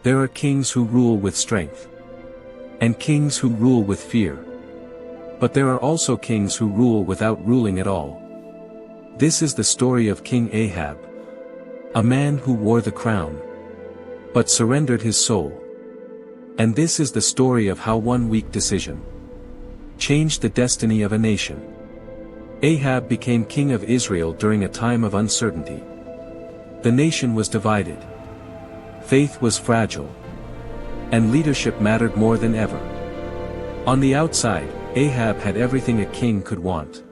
There are kings who rule with strength, and kings who rule with fear. But there are also kings who rule without ruling at all. This is the story of King Ahab, a man who wore the crown, but surrendered his soul. And this is the story of how one weak decision changed the destiny of a nation. Ahab became king of Israel during a time of uncertainty. The nation was divided. Faith was fragile. And leadership mattered more than ever. On the outside, Ahab had everything a king could want: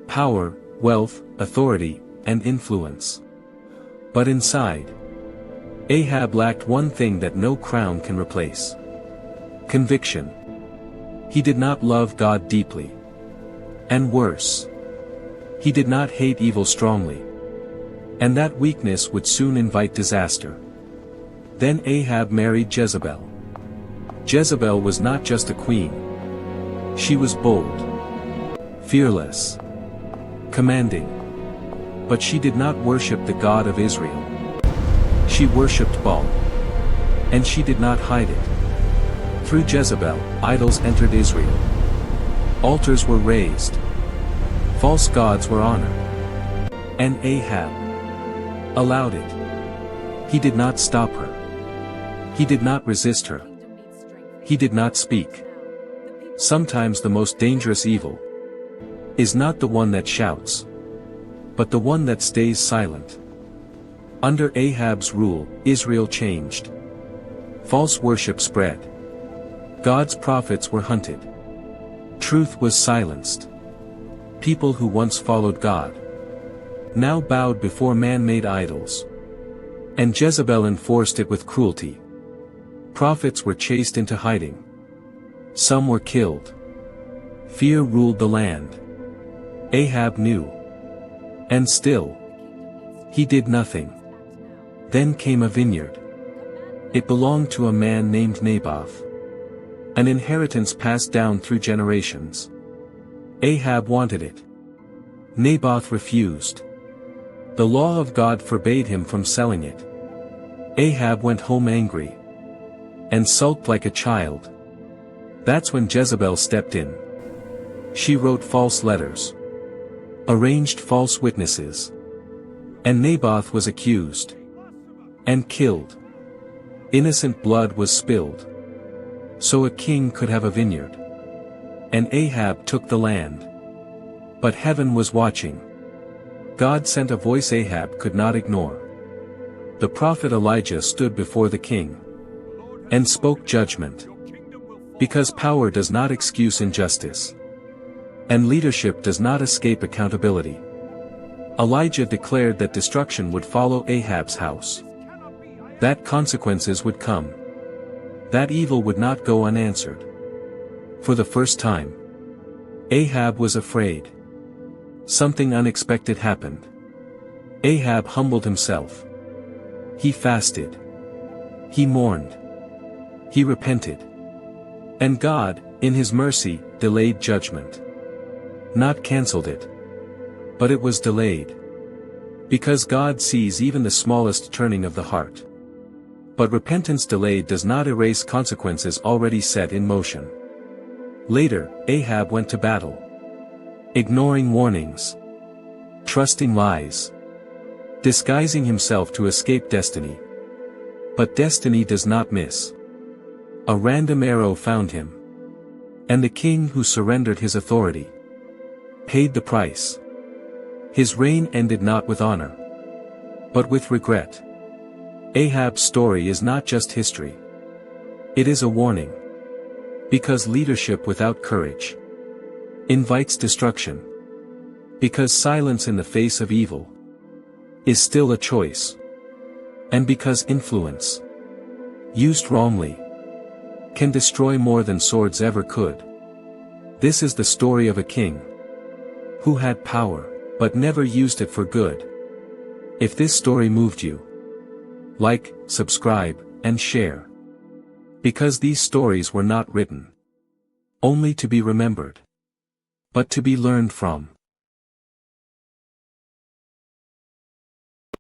power, wealth, authority, and influence. But inside, Ahab lacked one thing that no crown can replace: conviction. He did not love God deeply. And worse, he did not hate evil strongly. And that weakness would soon invite disaster. Then Ahab married Jezebel. Jezebel was not just a queen. She was bold, fearless, commanding. But she did not worship the God of Israel. She worshipped Baal. And she did not hide it. Through Jezebel, idols entered Israel. Altars were raised. False gods were honored. And Ahab allowed it. He did not stop her. He did not resist her. He did not speak. Sometimes the most dangerous evil is not the one that shouts, but the one that stays silent. Under Ahab's rule, Israel changed. False worship spread. God's prophets were hunted. Truth was silenced. People who once followed God now bowed before man-made idols. And Jezebel enforced it with cruelty. Prophets were chased into hiding. Some were killed. Fear ruled the land. Ahab knew. And still, he did nothing. Then came a vineyard. It belonged to a man named Naboth. An inheritance passed down through generations. Ahab wanted it. Naboth refused. The law of God forbade him from selling it. Ahab went home angry and sulked like a child. That's when Jezebel stepped in. She wrote false letters, arranged false witnesses, and Naboth was accused and killed. Innocent blood was spilled, so a king could have a vineyard. And Ahab took the land. But heaven was watching. God sent a voice Ahab could not ignore. The prophet Elijah stood before the king and spoke judgment. Because power does not excuse injustice, and leadership does not escape accountability. Elijah declared that destruction would follow Ahab's house. That consequences would come. That evil would not go unanswered. For the first time, Ahab was afraid. Something unexpected happened. Ahab humbled himself. He fasted. He mourned. He repented. And God, in His mercy, delayed judgment. Not cancelled it. But it was delayed. Because God sees even the smallest turning of the heart. But repentance delayed does not erase consequences already set in motion. Later, Ahab went to battle. Ignoring warnings. Trusting lies. Disguising himself to escape destiny. But destiny does not miss. A random arrow found him. And the king who surrendered his authority paid the price. His reign ended not with honor, but with regret. Ahab's story is not just history. It is a warning. Because leadership without courage invites destruction. Because silence in the face of evil is still a choice. And because influence, used wrongly, can destroy more than swords ever could. This is the story of a king who had power, but never used it for good. If this story moved you, like, subscribe, and share. Because these stories were not written only to be remembered, but to be learned from.